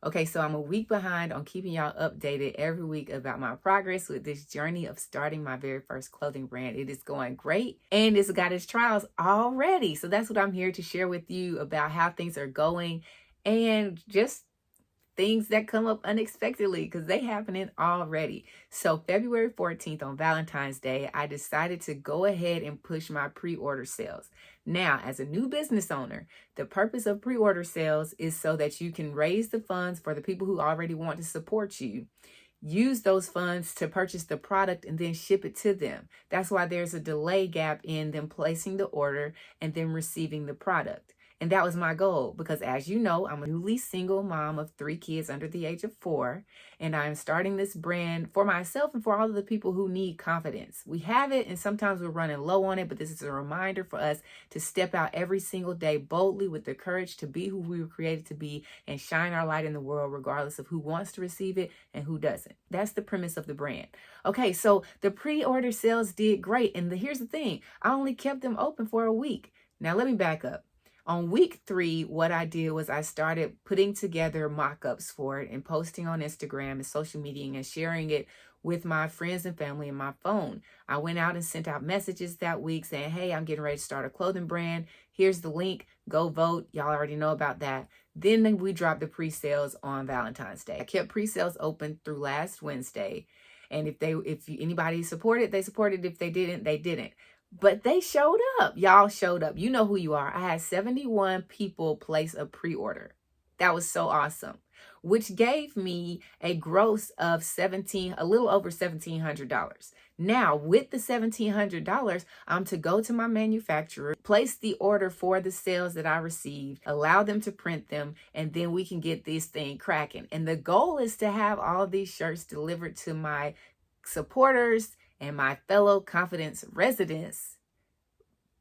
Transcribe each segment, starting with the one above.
Okay, so I'm a week behind on keeping y'all updated every week about my progress with this journey of starting my very first clothing brand. It is going great and it's got its trials already. So that's what I'm here to share with you about how things are going and just things that come up unexpectedly because they happening already. So February 14th on Valentine's Day, I decided to go ahead and push my pre-order sales. Now, as a new business owner, the purpose of pre-order sales is so that you can raise the funds for the people who already want to support you. Use those funds to purchase the product and then ship it to them. That's why there's a delay gap in them placing the order and then receiving the product. And that was my goal because, as you know, I'm a newly single mom of 3 kids under the age of 4, and I'm starting this brand for myself and for all of the people who need confidence. We have it, and sometimes we're running low on it, but this is a reminder for us to step out every single day boldly with the courage to be who we were created to be and shine our light in the world, regardless of who wants to receive it and who doesn't. That's the premise of the brand. Okay, so the pre-order sales did great, and here's the thing: I only kept them open for a week. Now, let me back up. On week 3, what I did was I started putting together mock-ups for it and posting on Instagram and social media and sharing it with my friends and family in my phone. I went out and sent out messages that week saying, hey, I'm getting ready to start a clothing brand. Here's the link. Go vote. Y'all already know about that. Then we dropped the pre-sales on Valentine's Day. I kept pre-sales open through last Wednesday. And if anybody supported, they supported. If they didn't, they didn't. But they showed up. Y'all showed up. You know who you are. I had 71 people place a pre-order. That was so awesome, which gave me a gross of a little over $1,700. Now, with the $1,700, I'm to go to my manufacturer, place the order for the sales that I received, allow them to print them, and then we can get this thing cracking. And the goal is to have all of these shirts delivered to my supporters and my fellow Confidence residents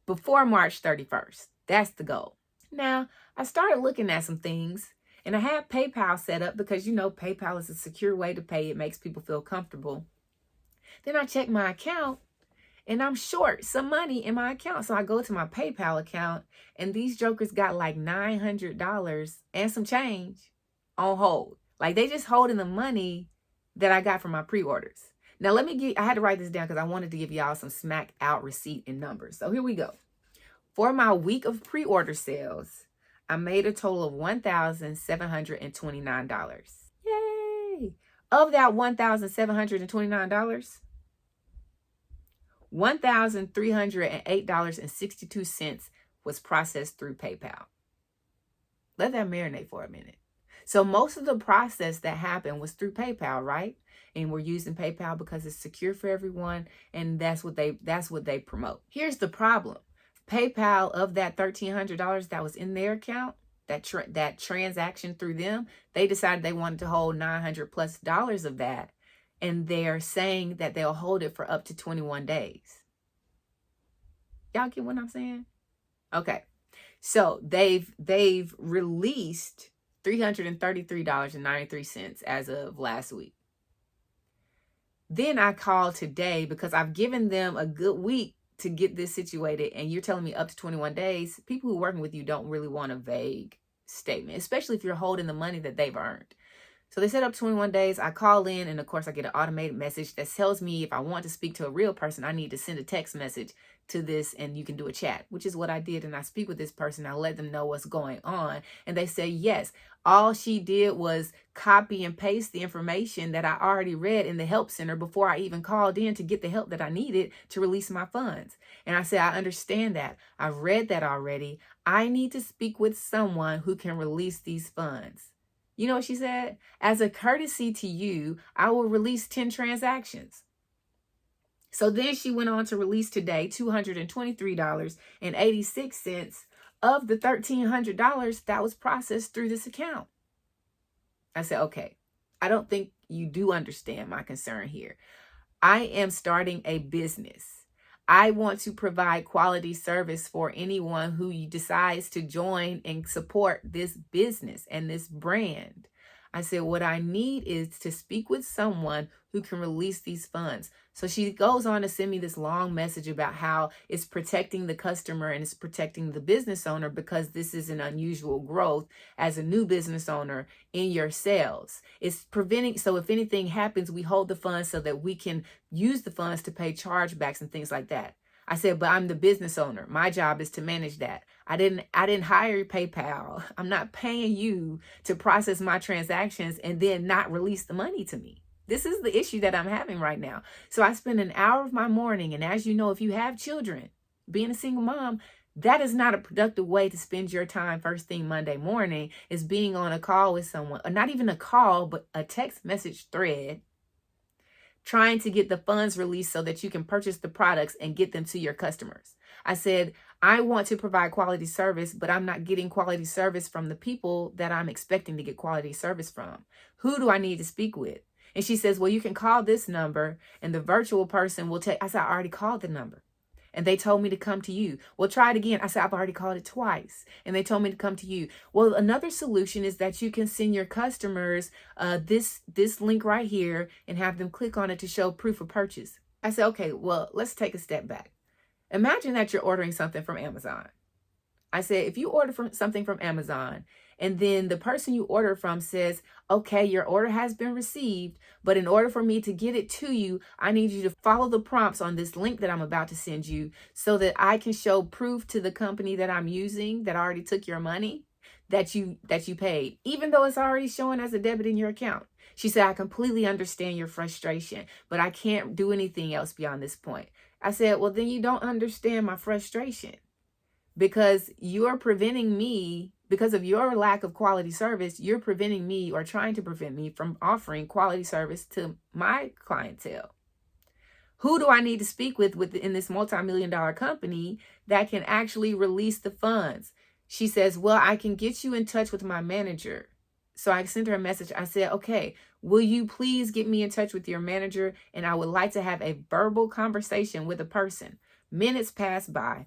before March 31st. That's the goal. Now, I started looking at some things, and I had PayPal set up because, you know, PayPal is a secure way to pay. It makes people feel comfortable. Then I checked my account, and I'm short some money in my account. So I go to my PayPal account, and these jokers got like $900 and some change on hold. Like, they just holding the money that I got from my pre-orders. Now, I had to write this down because I wanted to give y'all some smack out receipt and numbers. So here we go. For my week of pre-order sales, I made a total of $1,729. Yay! Of that $1,729, $1,308.62 was processed through PayPal. Let that marinate for a minute. So most of the process that happened was through PayPal, right? And we're using PayPal because it's secure for everyone, and that's what they promote. Here's the problem. PayPal, of that $1,300 that was in their account, that transaction through them, they decided they wanted to hold $900+ of that, and they're saying that they'll hold it for up to 21 days. Y'all get what I'm saying? Okay. So they've released $333.93 as of last week. Then I called today because I've given them a good week to get this situated, and you're telling me up to 21 days. People who are working with you don't really want a vague statement, especially if you're holding the money that they've earned. So they set up 21 days. I call in, and of course I get an automated message that tells me if I want to speak to a real person, I need to send a text message to this, and you can do a chat, which is what I did. And I speak with this person. I let them know what's going on, and they say yes. All she did was copy and paste the information that I already read in the help center before I even called in to get the help that I needed to release my funds. And I said, I understand that. I've read that already. I need to speak with someone who can release these funds. You know what she said? As a courtesy to you, I will release 10 transactions. So then she went on to release today $223.86 of the $1,300 that was processed through this account. I said, okay, I don't think you do understand my concern here. I am starting a business. I want to provide quality service for anyone who decides to join and support this business and this brand. I said, what I need is to speak with someone who can release these funds. So she goes on to send me this long message about how it's protecting the customer and it's protecting the business owner because this is an unusual growth as a new business owner in your sales. It's preventing, so if anything happens, we hold the funds so that we can use the funds to pay chargebacks and things like that. I said, but I'm the business owner. My job is to manage that. I didn't hire PayPal. I'm not paying you to process my transactions and then not release the money to me. This is the issue that I'm having right now. So I spend an hour of my morning, and as you know, if you have children, being a single mom, that is not a productive way to spend your time first thing Monday morning, is being on a call with someone, or not even a call, but a text message thread, trying to get the funds released so that you can purchase the products and get them to your customers. I said, I want to provide quality service, but I'm not getting quality service from the people that I'm expecting to get quality service from. Who do I need to speak with? And she says, well, you can call this number and the virtual person will take. I said, I already called the number. And they told me to come to you. Well, try it again. I said, I've already called it twice. And they told me to come to you. Well, another solution is that you can send your customers this link right here and have them click on it to show proof of purchase. I said, okay, well, let's take a step back. Imagine that you're ordering something from Amazon. I said, if you order something from Amazon and then the person you order from says, okay, your order has been received, but in order for me to get it to you, I need you to follow the prompts on this link that I'm about to send you so that I can show proof to the company that I'm using that already took your money that you paid, even though it's already showing as a debit in your account. She said, I completely understand your frustration, but I can't do anything else beyond this point. I said, well, then you don't understand my frustration. Because you're preventing me, because of your lack of quality service, you're preventing me or trying to prevent me from offering quality service to my clientele. Who do I need to speak with within this multi-million-dollar company that can actually release the funds? She says, well, I can get you in touch with my manager. So I sent her a message. I said, okay, will you please get me in touch with your manager? And I would like to have a verbal conversation with a person. Minutes pass by,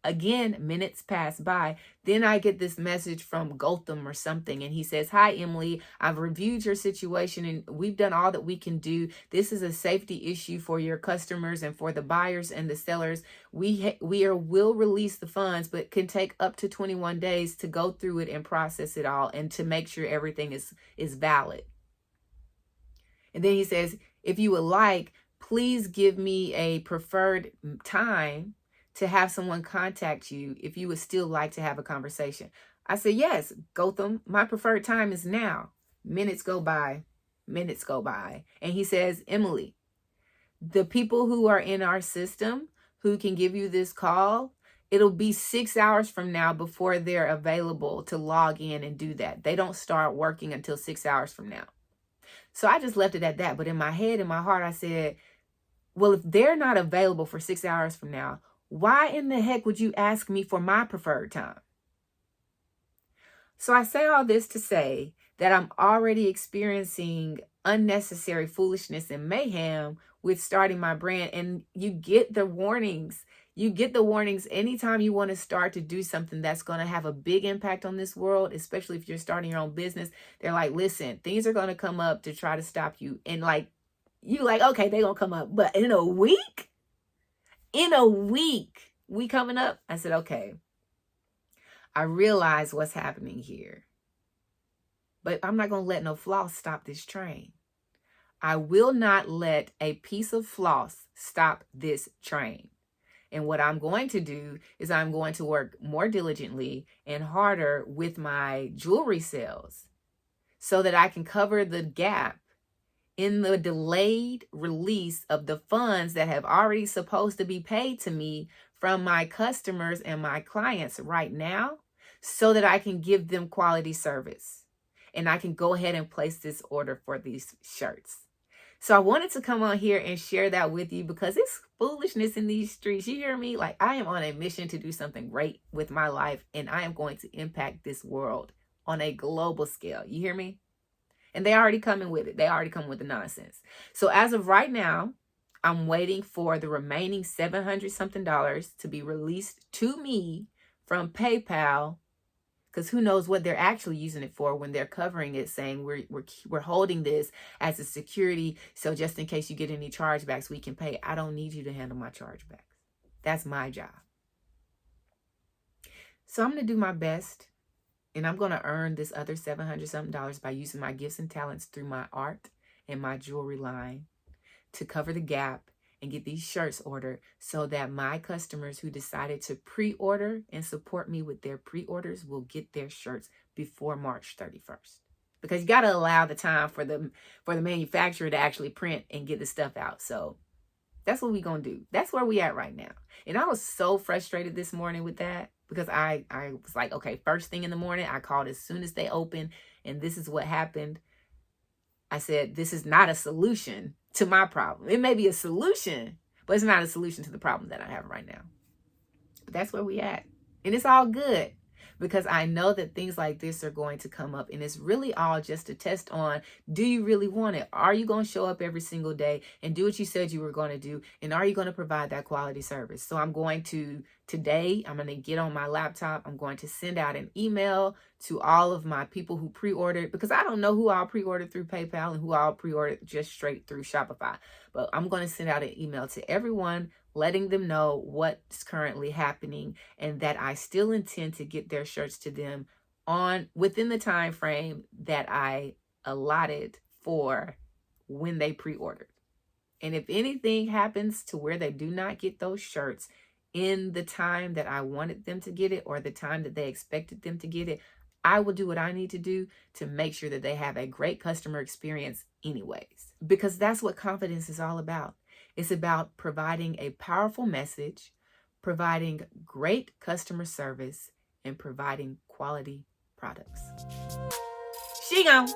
again, minutes pass by. Then I get this message from Gotham or something, and he says, hi, Emily, I've reviewed your situation and we've done all that we can do. This is a safety issue for your customers and for the buyers and the sellers. We will release the funds, but can take up to 21 days to go through it and process it all and to make sure everything is valid. And then he says, if you would like, please give me a preferred time to have someone contact you if you would still like to have a conversation. I said, yes, Gotham, my preferred time is now. Minutes go by. And he says, Emily, the people who are in our system who can give you this call, it'll be 6 hours from now before they're available to log in and do that. They don't start working until 6 hours from now. So I just left it at that. But in my head, in my heart, I said, well, if they're not available for 6 hours from now, why in the heck would you ask me for my preferred time? So I say all this to say that I'm already experiencing unnecessary foolishness and mayhem with starting my brand. And you get the warnings. You get the warnings anytime you want to start to do something that's going to have a big impact on this world, especially if you're starting your own business. They're like, listen, things are going to come up to try to stop you. And like, you like, okay, they're going to come up. But in a week, we coming up. I said, okay, I realize what's happening here. But I'm not going to let no floss stop this train. I will not let a piece of floss stop this train. And what I'm going to do is I'm going to work more diligently and harder with my jewelry sales so that I can cover the gap in the delayed release of the funds that have already supposed to be paid to me from my customers and my clients right now, so that I can give them quality service and I can go ahead and place this order for these shirts. So I wanted to come on here and share that with you because it's foolishness in these streets. You hear me? Like, I am on a mission to do something great with my life, and I am going to impact this world on a global scale. You hear me? And they already coming with it. They already come with the nonsense. So as of right now, I'm waiting for the remaining $700 something to be released to me from PayPal Because who knows what they're actually using it for when they're covering it, saying we're holding this as a security, so just in case you get any chargebacks, we can pay. I don't need you to handle my chargebacks. That's my job. So I'm going to do my best, and I'm going to earn this other $700 something by using my gifts and talents through my art and my jewelry line to cover the gap and get these shirts ordered so that my customers who decided to pre-order and support me with their pre-orders will get their shirts before March 31st. Because you got to allow the time for the manufacturer to actually print and get the stuff out. So that's what we're going to do. That's where we at right now. And I was so frustrated this morning with that because I was like, okay, first thing in the morning, I called as soon as they opened, and this is what happened. I said, this is not a solution to my problem. It may be a solution, but it's not a solution to the problem that I have right now. But that's where we at. And it's all good because I know that things like this are going to come up, and it's really all just a test on, do you really want it? Are you going to show up every single day and do what you said you were going to do? And are you going to provide that quality service? So I'm going to get on my laptop. I'm going to send out an email to all of my people who pre-ordered, because I don't know who all pre-ordered through PayPal and who all pre-ordered just straight through Shopify. But I'm going to send out an email to everyone, letting them know what's currently happening and that I still intend to get their shirts to them within the time frame that I allotted for when they pre-ordered. And if anything happens to where they do not get those shirts in the time that I wanted them to get it or the time that they expected them to get it, I will do what I need to do to make sure that they have a great customer experience anyways. Because that's what confidence is all about. It's about providing a powerful message, providing great customer service, and providing quality products. She gone.